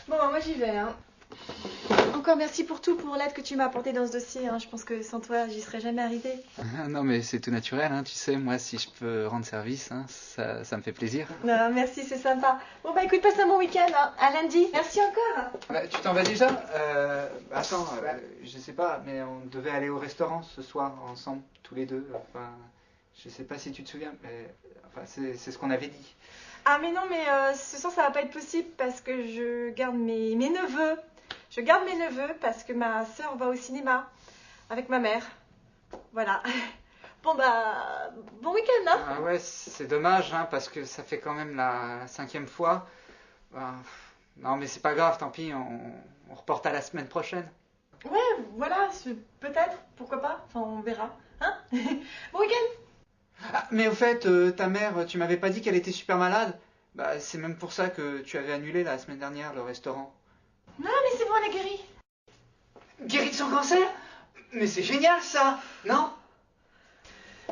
Bon, bah, moi j'y vais, hein. Encore merci pour tout, pour l'aide que tu m'as apportée dans ce dossier, hein. Je pense que sans toi, j'y serais jamais arrivée. Non mais c'est tout naturel, hein, tu sais, moi si je peux rendre service, hein, ça me fait plaisir. Non, merci, c'est sympa. Bon, bah écoute, passe un bon week-end, hein. À lundi. Merci encore. Bah, tu t'en vas déjà Attends, je sais pas, mais on devait aller au restaurant ce soir ensemble, tous les deux. Enfin, je sais pas si tu te souviens, mais enfin, c'est ce qu'on avait dit. Ah, mais non, mais ce soir, ça va pas être possible parce que je garde mes neveux. Je garde mes neveux parce que ma sœur va au cinéma avec ma mère. Voilà. Bon, bah, bon week-end, hein. Ah ouais, c'est dommage, hein, parce que ça fait quand même la 5e fois. Ben, non mais c'est pas grave, tant pis, on reporte à la semaine prochaine. Ouais, voilà, peut-être, pourquoi pas. Enfin, on verra. Hein. Bon week-end. Ah, mais au fait, ta mère, tu m'avais pas dit qu'elle était super malade? Bah, c'est même pour ça que tu avais annulé la semaine dernière le restaurant. Non, mais c'est bon, elle est guérie. Guéri de son cancer? Mais c'est génial ça, non?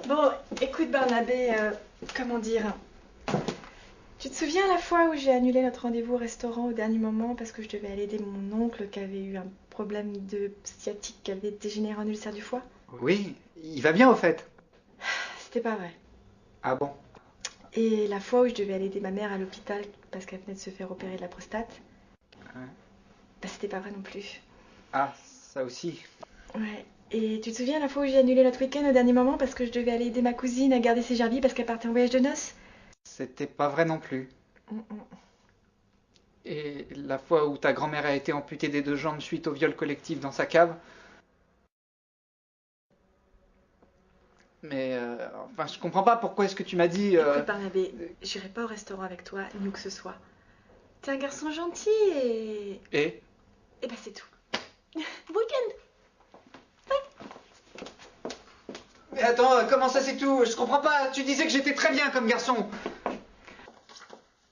Bon, écoute Barnabé, comment dire? Tu te souviens la fois où j'ai annulé notre rendez-vous au restaurant au dernier moment parce que je devais aller aider mon oncle qui avait eu un problème de sciatique qui avait dégénéré en ulcère du foie? Oui, il va bien au fait. C'était pas vrai. Ah bon? Et la fois où je devais aller aider ma mère à l'hôpital parce qu'elle venait de se faire opérer de la prostate, Ouais. bah c'était pas vrai non plus. Ah, ça aussi. Ouais. Et tu te souviens la fois où j'ai annulé notre week-end au dernier moment parce que je devais aller aider ma cousine à garder ses gerbilles parce qu'elle partait en voyage de noces? C'était pas vrai non plus. Et la fois où ta grand-mère a été amputée des 2 jambes suite au viol collectif dans sa cave? Mais enfin, je comprends pas pourquoi est-ce que tu m'as dit. Écoute Barnabé, j'irai pas au restaurant avec toi, ni où que ce soit. T'es un garçon gentil et... Et Et bah c'est tout. Bon week-end. Mais attends, comment ça c'est tout? Je comprends pas, tu disais que j'étais très bien comme garçon.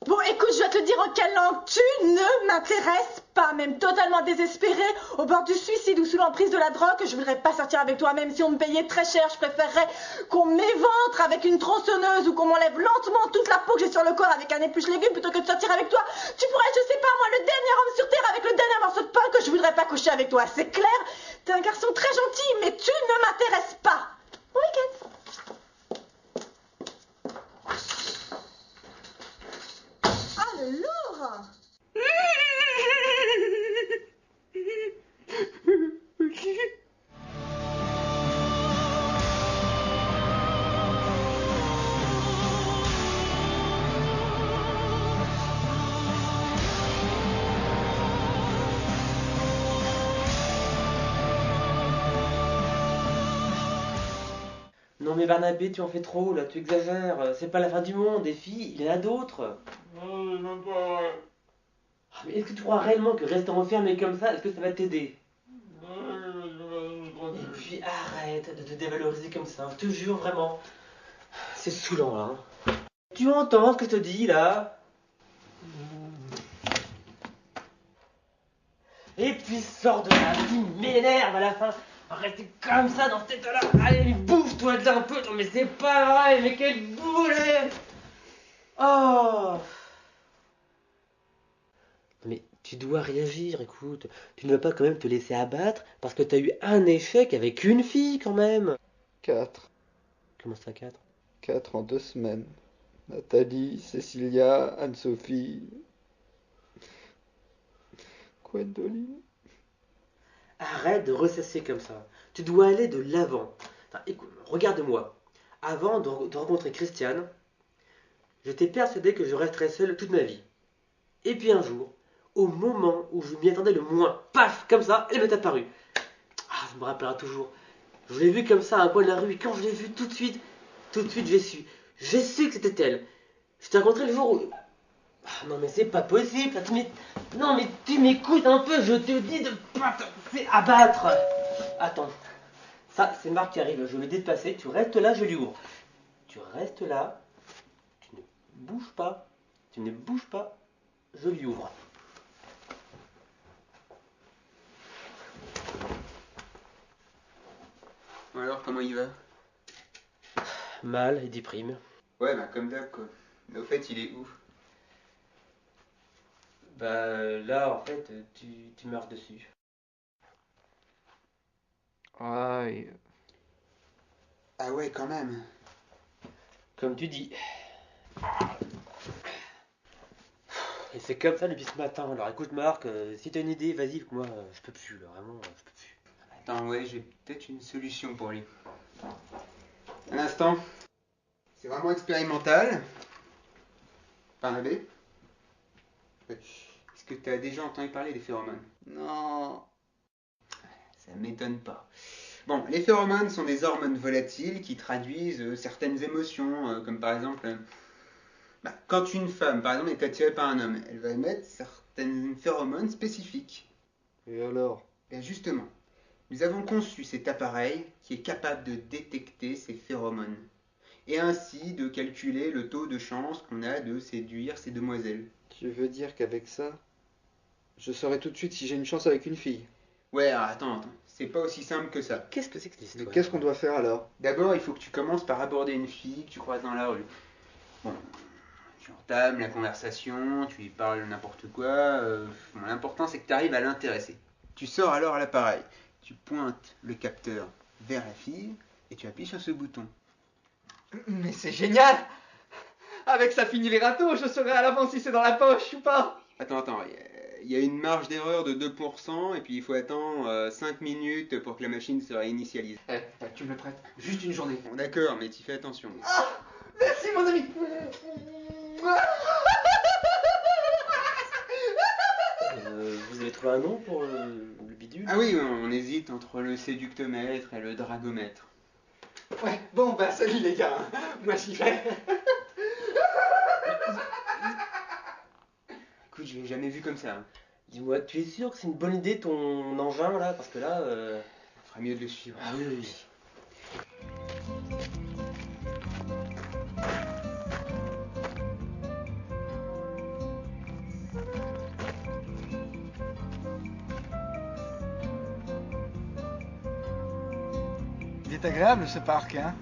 Bon, écoute, je vais te dire en quelle langue tu ne m'intéresses pas, même totalement désespérée, au bord du suicide ou sous l'emprise de la drogue, je voudrais pas sortir avec toi, même si on me payait très cher, je préférerais qu'on m'éventre avec une tronçonneuse ou qu'on m'enlève lentement toute la peau que j'ai sur le corps avec un épluche légumes plutôt que de sortir avec toi. Tu pourrais, je sais pas moi, le dernier homme sur terre avec le dernier morceau de pain que je voudrais pas coucher avec toi, c'est clair? T'es un garçon très gentil, mais tu ne m'intéresses pas. Bon week-end. Ah, le lourd! Non mais Barnabé, tu en fais trop là, tu exagères. C'est pas la fin du monde, des filles, il y en a d'autres. Non, c'est même pas vrai. Ah, mais est-ce que tu crois réellement que rester enfermé comme ça, est-ce que ça va t'aider? Et puis arrête de te dévaloriser comme ça, je te jure vraiment. C'est saoulant là. Hein. Tu entends ce que je te dis là? Et puis sors de là, tu m'énerves à la fin. Rester comme ça dans cet état-là. Allez, bouffe-toi de là un peu. Non mais c'est pas vrai, mais quel boulet. Oh. Mais tu dois réagir, écoute. Tu ne vas pas quand même te laisser abattre parce que t'as eu un échec avec une fille quand même. 4. Comment ça, 4? 4 en 2 semaines. Nathalie, Cécilia, Anne-Sophie, Gwendoline. Arrête de ressasser comme ça. Tu dois aller de l'avant. Enfin, écoute, regarde-moi. Avant de rencontrer Christiane, j'étais persuadé que je resterais seul toute ma vie. Et puis un jour, au moment où je m'y attendais le moins, paf, comme ça, elle m'est apparue. Ah, ça me rappellera toujours. Je l'ai vue comme ça à un coin de la rue et quand je l'ai vue tout de suite, j'ai su. J'ai su que c'était elle. Je t'ai rencontré le jour où... Ah non mais c'est pas possible. Non mais tu m'écoutes un peu, je te dis de pas te faire abattre. Attends. Ça, c'est Marc qui arrive, je vais le dépasser. Tu restes là, je lui ouvre. Tu restes là. Tu ne bouges pas. Tu ne bouges pas. Je lui ouvre. Bon alors, comment il va? Mal et déprime. Ouais, bah comme d'hab quoi. Mais au fait, il est où? Là, en fait, tu marches dessus. Ouais. Ah ouais, quand même. Comme tu dis. Et c'est comme ça depuis ce matin. Alors écoute Marc, si t'as une idée, vas-y, moi je peux plus, là, vraiment, je peux plus. Attends, ouais, j'ai peut-être une solution pour lui. Un instant. C'est vraiment expérimental. Par abbé. Est-ce que tu as déjà entendu parler des phéromones? Non. Ça m'étonne pas. Bon, les phéromones sont des hormones volatiles qui traduisent certaines émotions, comme par exemple, quand une femme, par exemple, est attirée par un homme, elle va émettre certaines phéromones spécifiques. Et alors? Bien justement, nous avons conçu cet appareil qui est capable de détecter ces phéromones, et ainsi de calculer le taux de chance qu'on a de séduire ces demoiselles. Tu veux dire qu'avec ça, je saurai tout de suite si j'ai une chance avec une fille? Ouais, alors attends, c'est pas aussi simple que ça. Qu'est-ce que c'est que cette Mais histoire? qu'est-ce qu'on doit faire alors? D'abord, il faut que tu commences par aborder une fille que tu croises dans la rue. Bon, tu entames la conversation, tu lui parles n'importe quoi. L'important, c'est que tu arrives à l'intéresser. Tu sors alors l'appareil, tu pointes le capteur vers la fille et tu appuies sur ce bouton. Mais c'est génial! Avec ça finit les râteaux, je saurai à l'avance si c'est dans la poche ou pas! Attends, il y a une marge d'erreur de 2% et puis il faut attendre 5 minutes pour que la machine se réinitialise. Tu me le prêtes? Juste une journée. Bon, d'accord, mais tu fais attention. Ah! Merci mon ami! Vous avez trouvé un nom pour le bidule? Ah oui, on hésite entre le séductomètre et le dragomètre. Ouais, bon bah salut les gars, moi j'y vais. Écoute, je l'ai jamais vu comme ça. Dis-moi, tu es sûr que c'est une bonne idée ton engin là? Parce que là. On fera mieux de le suivre. Ah oui, oui. Il est agréable ce parc, hein?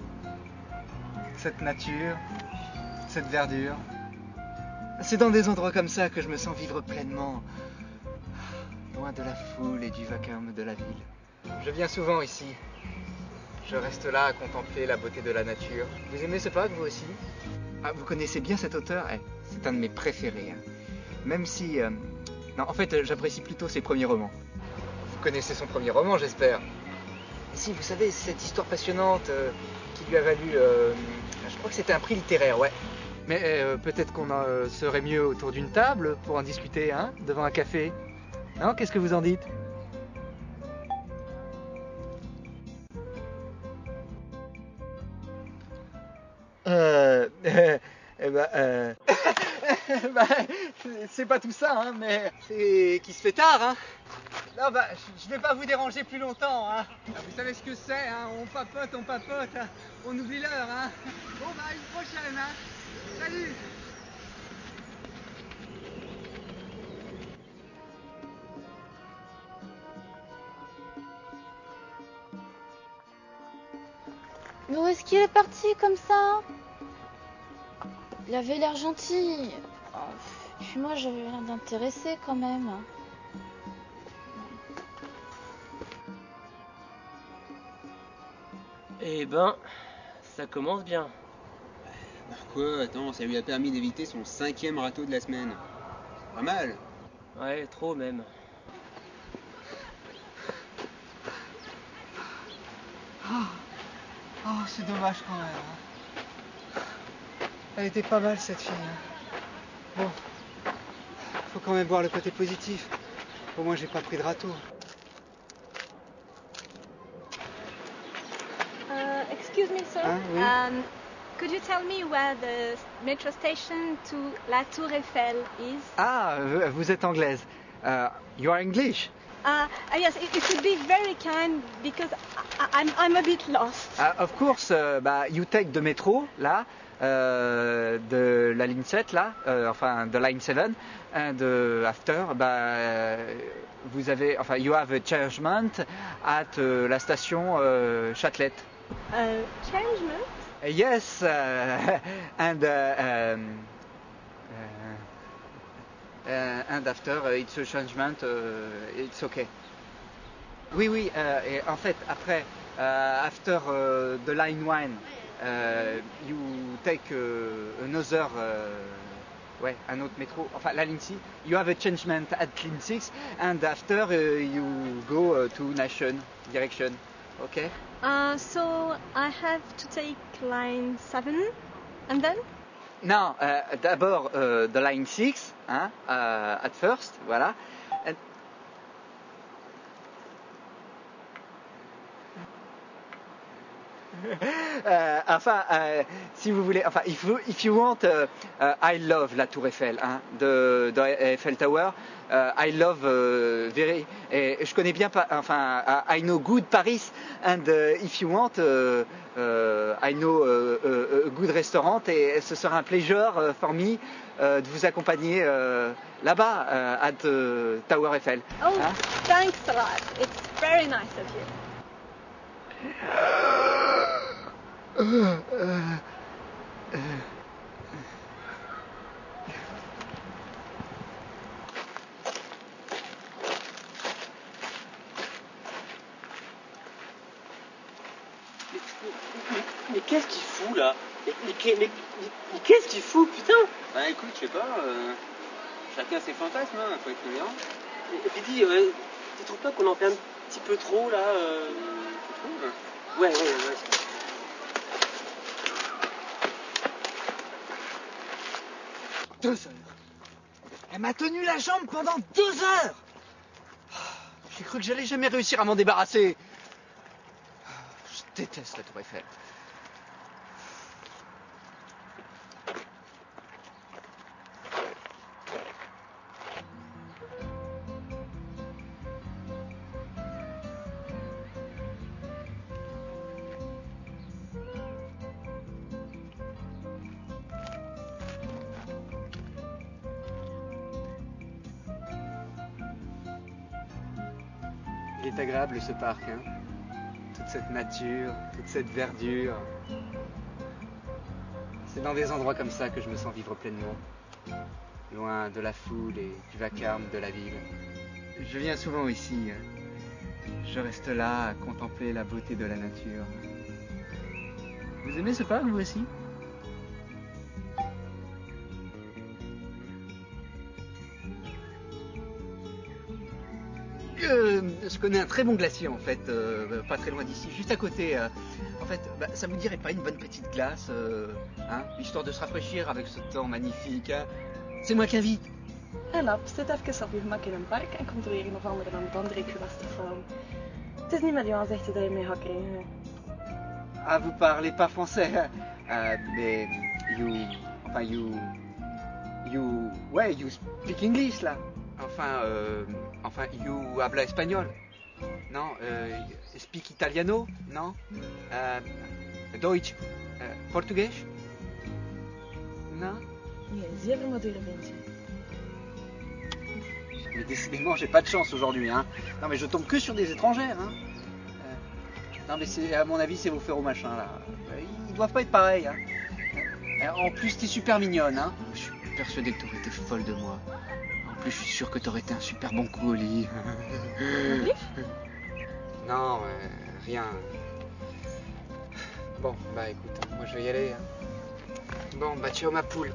Cette nature, cette verdure. C'est dans des endroits comme ça que je me sens vivre pleinement, loin de la foule et du vacarme de la ville. Je viens souvent ici. Je reste là à contempler la beauté de la nature. Vous aimez ce parc, vous aussi? Ah, vous connaissez bien cet auteur? C'est un de mes préférés, hein. Même si... Non, en fait, j'apprécie plutôt ses premiers romans. Vous connaissez son premier roman, j'espère? Si, vous savez, cette histoire passionnante qui lui a valu... je crois que c'était un prix littéraire, ouais. Mais peut-être qu'on serait mieux autour d'une table pour en discuter, hein, devant un café. Non, qu'est-ce que vous en dites? Bah, c'est pas tout ça, hein, mais c'est qu'il se fait tard, hein. Non, bah, je vais pas vous déranger plus longtemps, hein. Vous savez ce que c'est, hein, on papote, hein. On oublie l'heure, hein. Bon, bah, à une prochaine, hein. Salut. Mais où est-ce qu'il est parti comme ça? Il avait l'air gentil. Oh, puis moi, j'avais l'air d'intéressé quand même. Eh ben, ça commence bien. Quoi? Attends, ça lui a permis d'éviter son 5e râteau de la semaine. Pas mal. Ouais, trop même. Oh, c'est dommage quand même, hein. Elle était pas mal cette fille, hein. Bon, faut quand même voir le côté positif. Au moins j'ai pas pris de râteau. Excuse me, sir. Hein, oui? Could you tell me where the metro station to La Tour Eiffel is? Ah, vous êtes anglaise. You are English? Yes, it would be very kind because I'm a bit lost. Of course, you take the metro, là, de la ligne 7, là, enfin, de line 7, and after, vous avez, enfin, you have a changement at la station Châtelet. Changement? Yes, and and after it's a changement, it's okay. Oui, oui, et en fait, après, after the line 1, you take another, ouais, un autre métro, enfin la ligne 6, you have a changement at line 6, and after you go to Nation direction, okay? So I have to take line 7 and then? Non, d'abord the line 6, hein, at first, voilà. And si vous voulez, enfin, if you want, I love la Tour Eiffel, hein, de Eiffel Tower. I love very. Et je connais bien, enfin, I know good Paris, and if you want, I know a good restaurant, et ce sera un pleasure for me de vous accompagner là-bas, at Tower Eiffel. Oh, hein. thanks a lot. It's very nice of you. Mais qu'est-ce qu'il fout là? Mais qu'est-ce qu'il fout, putain? Bah écoute, je sais pas, chacun ses fantasmes, hein, faut être tolérant. Et puis dis, tu trouves pas qu'on en fait un petit peu trop là Tu trouves? Ouais. 2 heures. Elle m'a tenu la jambe pendant 2 heures. J'ai cru que j'allais jamais réussir à m'en débarrasser. Je déteste la Tour Eiffel. Il est agréable ce parc, hein. Toute cette nature, toute cette verdure. C'est dans des endroits comme ça que je me sens vivre pleinement. Loin de la foule et du vacarme de la ville. Je viens souvent ici. Je reste là à contempler la beauté de la nature. Vous aimez ce parc, vous aussi ? Je connais un très bon glacier en fait, pas très loin d'ici, juste à côté. En fait, ça vous dirait pas une bonne petite glace, hein, histoire de se rafraîchir avec ce temps magnifique, hein. C'est moi qui invite. Hé Lap, zit even op je gemak in een park en controleer of anderen aan het andere ik lastig vallen. Het is niet met jou zegt dat je mee gaat krijgen. Ah, vous parlez pas français, mais you speak English là. Enfin, you habla espagnol. Non, speak italiano, non? Deutsch, Português? Non? Nee, zeer premature ventje. Mais décidément, j'ai pas de chance aujourd'hui, hein. Non, mais je tombe que sur des étrangères, hein. Non, mais c'est, à mon avis, c'est vos frérots machin là. Ils doivent pas être pareils, hein. En plus, t'es super mignonne, hein. Je suis persuadé que t'aurais été folle de moi. En plus, je suis sûr que t'aurais été un super bon coup au lit. Non, rien. Bon, bah écoute, hein, moi je vais y aller. Hein. Bon, bah ciao ma poule.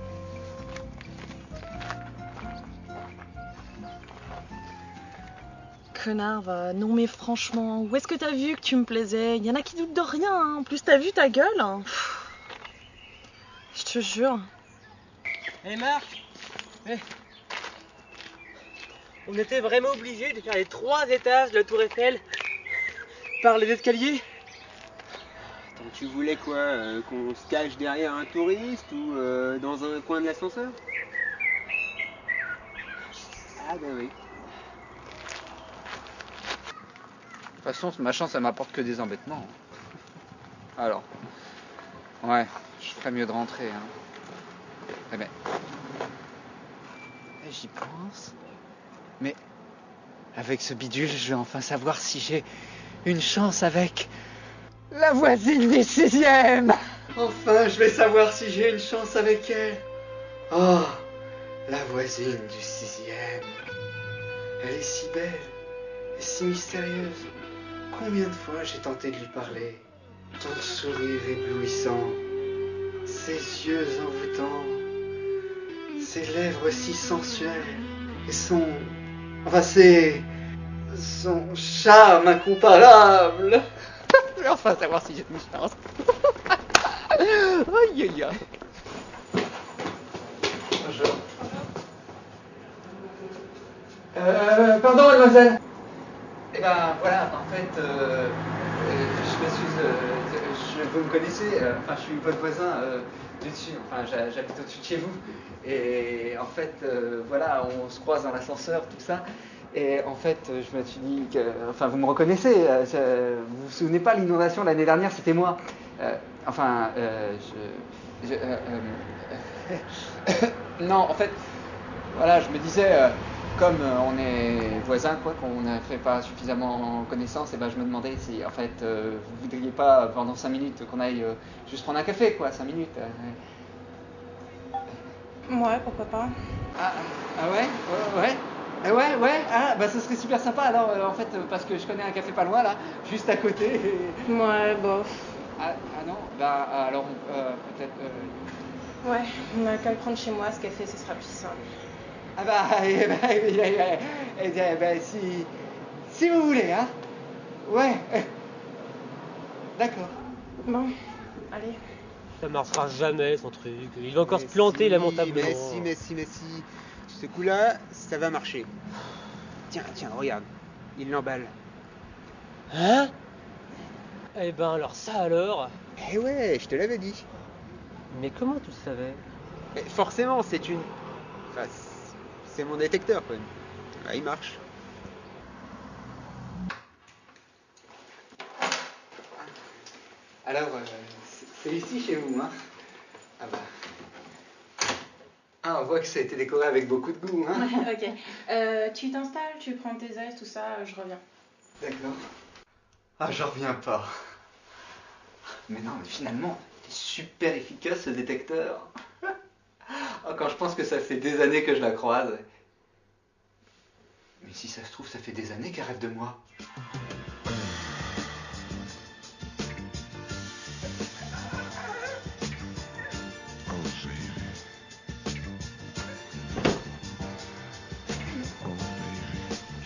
Connard, va. Non mais franchement, où est-ce que t'as vu que tu me plaisais? Y en a qui doutent de rien, hein. En plus t'as vu ta gueule, hein. Je te jure. Hé Marc, on était vraiment obligé de faire les 3 étages de la Tour Eiffel par les escaliers? Attends, tu voulais quoi, qu'on se cache derrière un touriste ou dans un coin de l'ascenseur? Ah bah oui. De toute façon, ma chance, ça m'apporte que des embêtements. Alors, ouais, je ferais mieux de rentrer. Hein. Eh ben, j'y pense. Mais avec ce bidule, je vais enfin savoir si j'ai une chance avec la voisine du 6e. Enfin, je vais savoir si j'ai une chance avec elle. Oh, La voisine du 6e. Elle est si belle et si mystérieuse. Combien de fois j'ai tenté de lui parler. Ton sourire éblouissant, ses yeux envoûtants, ses lèvres si sensuelles et son charme incomparable. Je vais enfin savoir si j'ai une chance. Aïe aïe aïe. Bonjour. Pardon mademoiselle. Eh ben voilà, en fait, je m'excuse, vous me connaissez, je suis votre voisin du dessus, j'habite au-dessus de chez vous. Et en fait, voilà, on se croise dans l'ascenseur, tout ça. Et en fait, je me suis dit que, vous me reconnaissez, vous vous souvenez pas, l'inondation l'année dernière, c'était moi. Non, en fait, voilà, je me disais, comme on est voisins, quoi, qu'on n'a fait pas suffisamment connaissance, et ben je me demandais si, en fait, vous voudriez pas, pendant 5 minutes, qu'on aille juste prendre un café, quoi, 5 minutes. Ouais, pourquoi pas. Ah ouais, ouais, ce serait super sympa, alors, en fait, parce que je connais un café pas loin, là, juste à côté. Et... Ouais, bof. Ah non, alors, peut-être... Ouais, on a qu'à le prendre chez moi, ce café, ce sera plus simple. Si vous voulez, hein. Ouais. D'accord. Bon, allez. Ça marchera jamais son truc. Il va encore se planter lamentablement. Mais si. Ce coup-là, ça va marcher. Tiens, regarde. Il l'emballe. Hein? Eh ben alors ça alors. Eh ouais, je te l'avais dit. Mais comment tu le savais? Forcément, c'est mon détecteur, quoi. Ah, il marche. Alors, c'est ici chez vous, hein? Ah, on voit que ça a été décoré avec beaucoup de goût, hein? Ouais, ok. Tu t'installes, tu prends tes aises, tout ça, je reviens. D'accord. Ah, j'en reviens pas. Mais non, mais finalement, il est super efficace ce détecteur. Quand je pense que ça fait des années que je la croise. Mais si ça se trouve, ça fait des années qu'elle rêve de moi.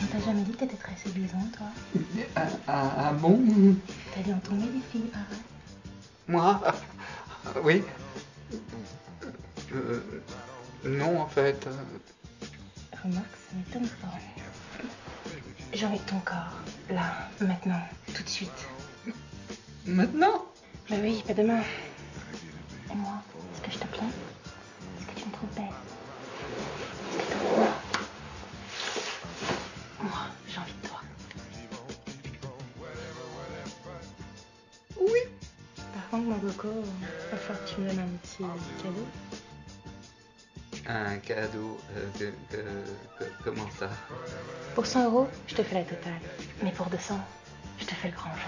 On t'a jamais dit que t'étais très séduisant, toi? Ah bon? T'as dû en tomber des filles, pareil. Moi? Oui. Non, en fait. Remarque, ça m'étonne pas. J'ai envie de ton corps. Là, maintenant, tout de suite. Maintenant? Bah oui, pas demain. Et moi, est-ce que je te plais? Est-ce que tu me trouves belle? Est-ce que t'en vois? Moi, j'ai envie de toi. Oui. Par contre, mon coco, va falloir que tu me donnes un petit cadeau. Un cadeau comment ça? Pour 100 €, je te fais la totale. Mais pour 200, je te fais le grand jeu.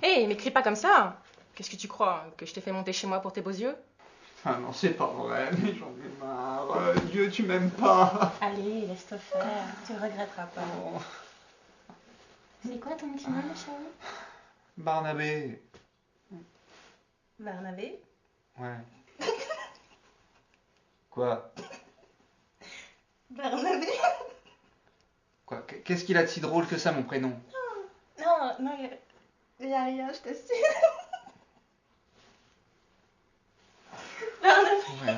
Hé, mais crie pas comme ça! Qu'est-ce que tu crois? Que je t'ai fait monter chez moi pour tes beaux yeux? Ah non, c'est pas vrai, mais j'en ai marre. Dieu, tu m'aimes pas. Allez, laisse-toi faire, tu le regretteras pas. Oh. C'est quoi ton petit nom, chérie? Barnabé. Barnabé? Ouais. Quoi? Barnabé? Quoi? Qu'est-ce qu'il a de si drôle que ça, mon prénom? Non, y a rien, je t'assure. Barnabé. Ouais.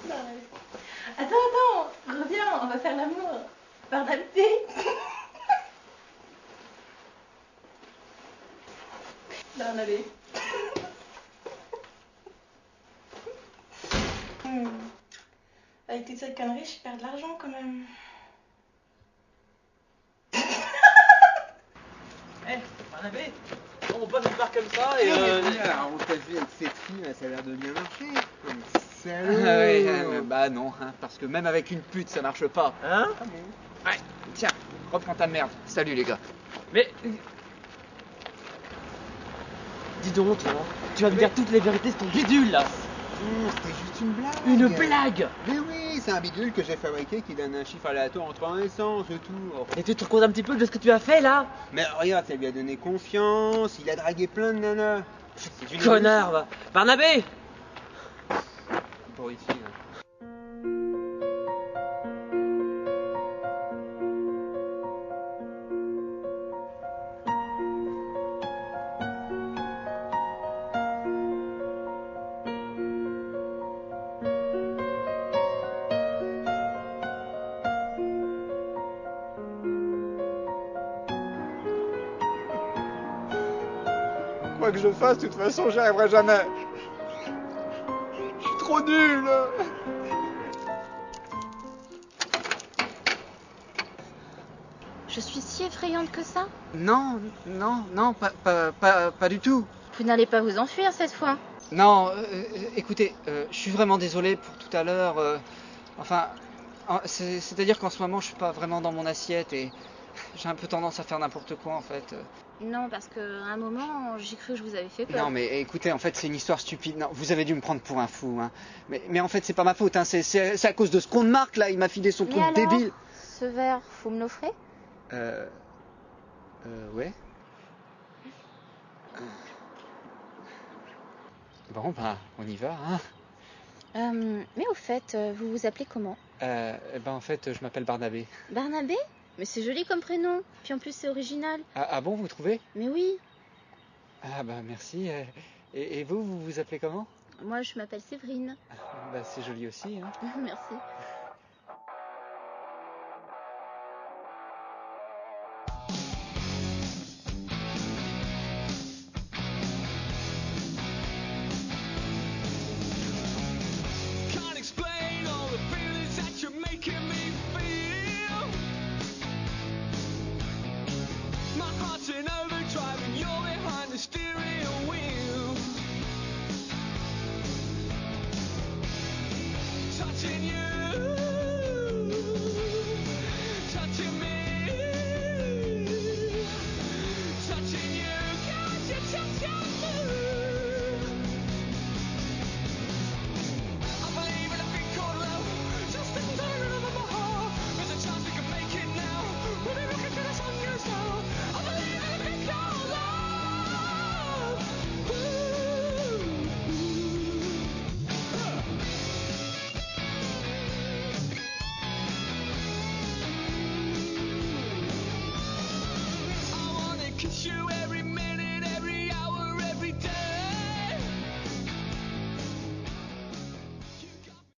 Barnabé. Attends, reviens, on va faire l'amour. Barnabé. Barnabé. Avec toute cette connerie, je perds de l'argent quand même. Barnabé, on passe une part comme ça et On t'a vu avec cette fille, ça a l'air de bien marcher. salaud. Bah non, hein, parce que même avec une pute, ça marche pas. Hein? Ouais, tiens, reprends ta merde. Salut les gars. Mais... Dis donc, toi, tu vas me dire toutes les vérités, c'est ton bidule, là. C'était juste une blague. Une blague? Mais oui, c'est un bidule que j'ai fabriqué qui donne un chiffre aléatoire entre 1 et 100, c'est tout. Et tu te rends compte un petit peu de ce que tu as fait, là? Mais regarde, ça lui a donné confiance, il a dragué plein de nanas. C'est une Connard, va. Barnabé! pour ici, là. Quoi que je fasse, de toute façon, j'y arriverai jamais. Je suis trop nul. Je suis si effrayante que ça? Non, pas du tout. Vous n'allez pas vous enfuir cette fois? Non, écoutez, je suis vraiment désolé pour tout à l'heure. C'est-à-dire qu'en ce moment, je suis pas vraiment dans mon assiette et j'ai un peu tendance à faire n'importe quoi en fait. Non, parce qu'à un moment, j'ai cru que je vous avais fait peur. Non, mais écoutez, en fait, c'est une histoire stupide. Non, vous avez dû me prendre pour un fou, hein. Mais en fait, c'est pas ma faute, hein. C'est à cause de ce con de Marc là. Il m'a filé son Mais truc alors, débile. ce verre, vous me l'offrez? Ouais. Bon, bah, on y va, hein. Mais au fait, vous vous appelez comment? En fait, je m'appelle Barnabé. Barnabé? Mais c'est joli comme prénom. Puis en plus, c'est original. Ah bon, vous trouvez? Mais oui. Ah bah merci. Et vous vous appelez comment? Moi, je m'appelle Séverine. Bah c'est joli aussi, hein. Merci. Can't explain all the feelings that you're making me feel. My heart's in overdrive and you're behind the steering wheel. Touching you, touching me, touching you, can't you touch your mood? I believe in a thing called love, just a turn of my heart. There's a chance we can make it now. We'll be looking to the sun goes down. I believe in a thing called love. I wanna kiss you every